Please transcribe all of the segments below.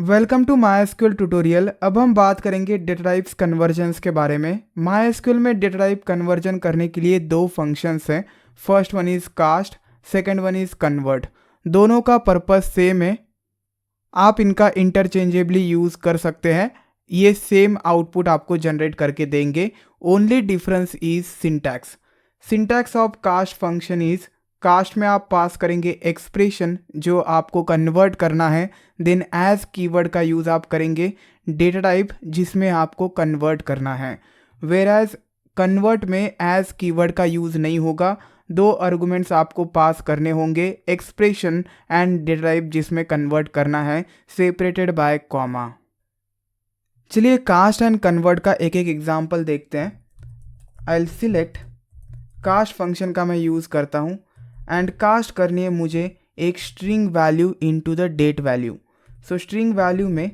Welcome to MySQL tutorial. अब हम बात करेंगे डेटा टाइप्स कन्वर्जन्स के बारे में। MySQL में डेटा टाइप कन्वर्जन करने के लिए दो फंक्शंस हैं। First one is cast, second one is convert. दोनों का पर्पस सेम है, आप इनका इंटरचेंजेबली यूज़ कर सकते हैं। ये सेम आउटपुट आपको जनरेट करके देंगे। Only difference is syntax. Syntax of cast function is, cast में आप पास करेंगे एक्सप्रेशन जो आपको कन्वर्ट करना है, देन एज कीवर्ड का यूज़ आप करेंगे डेटा टाइप जिसमें आपको कन्वर्ट करना है। वेयर एज कन्वर्ट में एज कीवर्ड का यूज़ नहीं होगा। दो आर्गुमेंट्स आपको पास करने होंगे, एक्सप्रेशन एंड डेटा टाइप जिसमें कन्वर्ट करना है, सेपरेटेड बाय कॉमा। चलिए कास्ट एंड कन्वर्ट का एक एक एग्जांपल देखते हैं। I will select cost function का मैं यूज़ करता हूँ एंड कास्ट करनी है मुझे एक string value into the date value. So string value में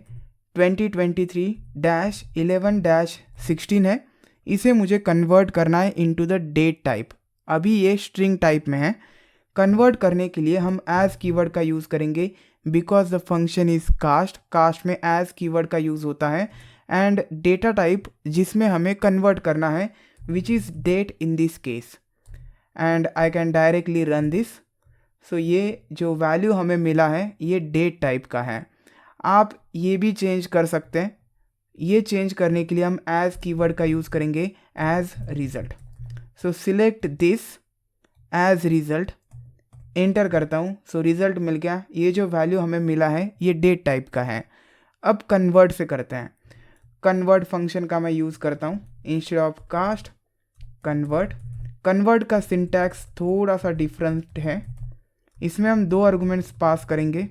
2023-11-16 है, इसे मुझे कन्वर्ट करना है इनटू द डेट टाइप। अभी ये स्ट्रिंग टाइप में है। कन्वर्ट करने के लिए हम एज कीवर्ड का यूज़ करेंगे because the function is cast. Cast में एज कीवर्ड का यूज़ होता है एंड डेटा टाइप जिसमें हमें कन्वर्ट करना है which is date in this case, and I can directly run this. So ये जो वैल्यू हमें मिला है ये डेट टाइप का है। आप ये भी चेंज कर सकते हैं। ये चेंज करने के लिए हम एज कीवर्ड का यूज़ करेंगे as result. So select this as result, enter करता हूँ। सो रिजल्ट मिल गया। ये जो वैल्यू हमें मिला है ये डेट टाइप का है। अब कन्वर्ट से करते हैं। कन्वर्ट फंक्शन का मैं यूज़ करता हूँ instead of cast convert. Convert का सिंटैक्स थोड़ा सा डिफरेंट है। इसमें हम दो आर्गुमेंट्स पास करेंगे,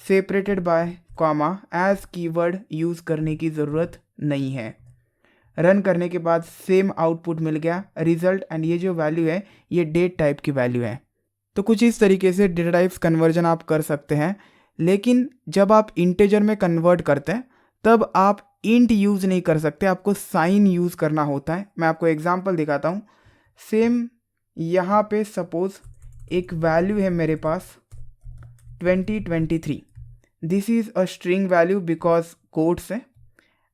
separated by comma. As keyword use करने की ज़रूरत नहीं है। रन करने के बाद सेम आउटपुट मिल गया रिजल्ट, एंड ये जो वैल्यू है ये डेट टाइप की वैल्यू है। तो कुछ इस तरीके से डेटा टाइप्स कन्वर्जन आप कर सकते हैं। लेकिन जब आप इंटेजर में कन्वर्ट करते हैं तब आप इंट यूज़ नहीं कर सकते, आपको साइन यूज़ करना होता है। मैं आपको एग्जांपल दिखाता हूँ। सेम यहाँ पे सपोज़ एक वैल्यू है मेरे पास 2023। This is a string value because quotes है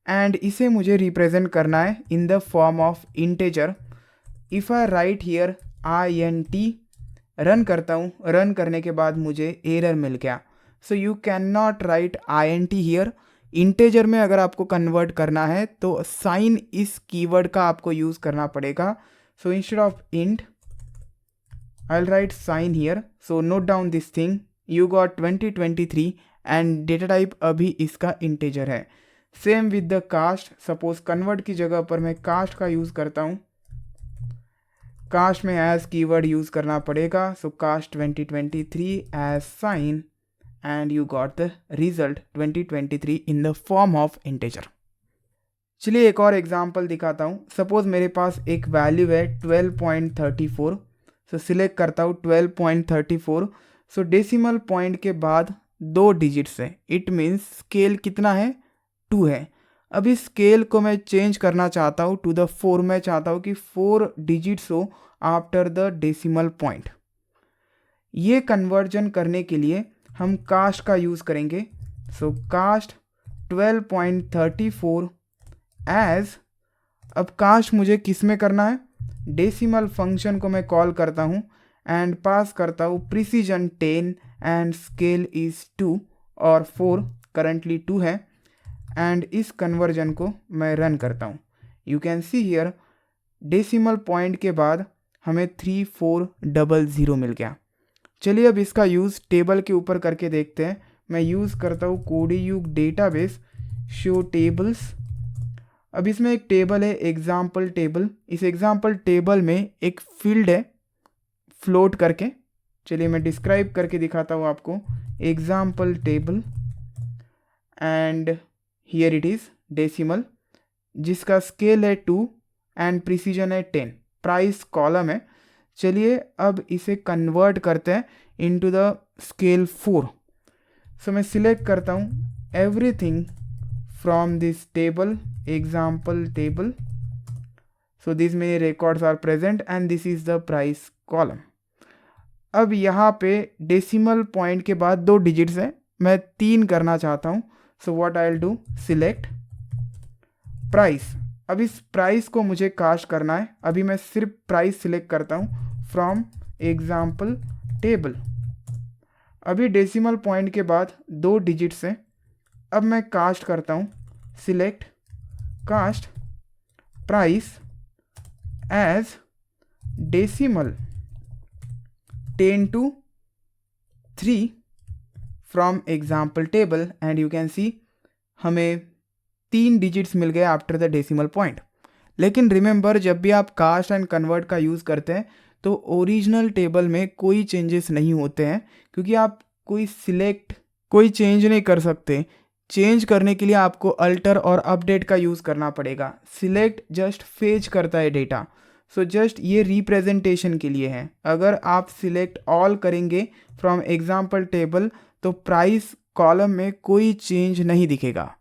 एंड इसे मुझे रिप्रेजेंट करना है इन the form of integer. If I right here INT, run करता हूँ। रन करने के बाद मुझे एरर मिल गया। So you can not right INT here. Integer में अगर आपको कन्वर्ट करना है तो साइन इस कीवर्ड का आपको यूज़ करना पड़ेगा। So instead of int I will write sign here. So note down this thing, you got 2023 and data type अभी इसका इंटेजर है। Same with the cast. Suppose convert की जगह पर मैं कास्ट का यूज़ करता हूँ। कास्ट में एज कीवर्ड यूज़ करना पड़ेगा। So cast 2023 as sign and you got the result 2023 in the form of integer. चलिए एक और एग्जांपल दिखाता हूँ। सपोज़ मेरे पास एक वैल्यू है 12.34। सो सिलेक्ट करता हूँ 12.34। सो डेसिमल पॉइंट के बाद दो डिजिट्स है, इट मीन्स स्केल कितना है 2 है। अब इस स्केल को मैं चेंज करना चाहता हूँ टू द 4। मैं चाहता हूँ कि 4 डिजिट्स हो आफ्टर द डेसिमल पॉइंट। ये कन्वर्जन करने के लिए हम कास्ट का यूज़ करेंगे। सो कास्ट 12.34 एज, अब कास्ट मुझे किस में करना है, डेसिमल फंक्शन को मैं कॉल करता हूँ एंड पास करता हूँ प्रिसीजन 10 एंड स्केल इज़ 2 और 4 करंटली 2 है। एंड इस कन्वर्जन को मैं रन करता हूँ। You can see here decimal point के बाद हमें 3400 मिल गया। चलिए अब इसका यूज़ टेबल के ऊपर करके देखते हैं। मैं यूज़ करता हूँ कोडीयुग डेटाबेस शो टेबल्स। अब इसमें एक टेबल है एग्जाम्पल टेबल। इस एग्जाम्पल टेबल में एक फील्ड है फ्लोट करके। चलिए मैं डिस्क्राइब करके दिखाता हूँ आपको। Example table and here it is decimal जिसका स्केल है 2 एंड प्रिसीजन है 10। प्राइस कॉलम है। चलिए अब इसे कन्वर्ट करते हैं इनटू द स्केल 4। सो मैं सिलेक्ट करता हूँ everything from this table, example table. So this many records are present and this is the price column. अब यहाँ पे डेसिमल पॉइंट के बाद दो डिजिट्स हैं, मैं 3 करना चाहता हूँ। So what I will do, select price. अब इस प्राइस को मुझे कास्ट करना है। अभी मैं सिर्फ प्राइस सिलेक्ट करता हूँ फ्रॉम एग्जाम्पल टेबल। अभी डेसिमल पॉइंट के बाद 2 डिजिट्स हैं। अब मैं कास्ट करता हूँ, select cast price as decimal 10 to 3 from example table and you can see हमें 3 डिजिट्स मिल गए आफ्टर द डेसिमल पॉइंट। लेकिन रिमेंबर, जब भी आप कास्ट एंड कन्वर्ट का यूज़ करते हैं तो ओरिजिनल टेबल में कोई चेंजेस नहीं होते हैं, क्योंकि आप कोई चेंज नहीं कर सकते। चेंज करने के लिए आपको अल्टर और अपडेट का यूज़ करना पड़ेगा। सिलेक्ट जस्ट फेच करता है डेटा, सो जस्ट ये रिप्रेजेंटेशन के लिए है। अगर आप सिलेक्ट ऑल करेंगे फ्रॉम एग्जाम्पल टेबल तो प्राइस कॉलम में कोई चेंज नहीं दिखेगा।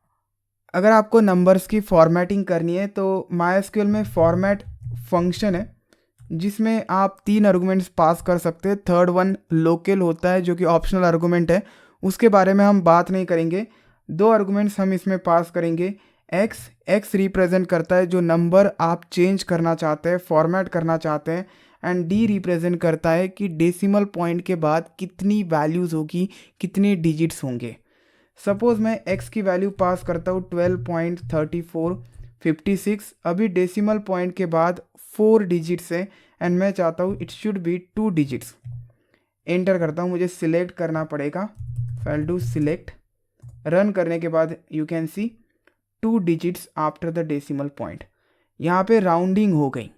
अगर आपको नंबर्स की फॉर्मेटिंग करनी है तो MySQL में फॉर्मेट फंक्शन है जिसमें आप 3 आर्गुमेंट्स पास कर सकते हैं। थर्ड वन लोकल होता है जो कि ऑप्शनल आर्गुमेंट है, उसके बारे में हम बात नहीं करेंगे। 2 आर्गुमेंट्स हम इसमें पास करेंगे। एक्स रिप्रेजेंट करता है जो नंबर आप चेंज करना चाहते हैं, फॉर्मेट करना चाहते हैं, एंड डी रिप्रेजेंट करता है कि डेसिमल पॉइंट के बाद कितनी वैल्यूज़ होगी, कितने डिजिट्स होंगे। सपोज़ मैं x की वैल्यू पास करता हूँ 12.3456। अभी डेसिमल पॉइंट के बाद 4 डिजिट्स है एंड मैं चाहता हूँ it should be 2 digits. Enter करता हूँ, मुझे सिलेक्ट करना पड़ेगा। फाइल डू सिलेक्ट, रन करने के बाद you can C 2 digits after the decimal point. यहाँ पे राउंडिंग हो गई।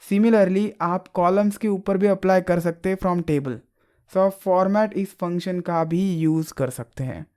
सिमिलरली आप कॉलम्स के ऊपर भी अप्लाई कर सकते हैं फ्रॉम टेबल। सो आप फॉर्मेट इस फंक्शन का भी यूज़ कर सकते हैं।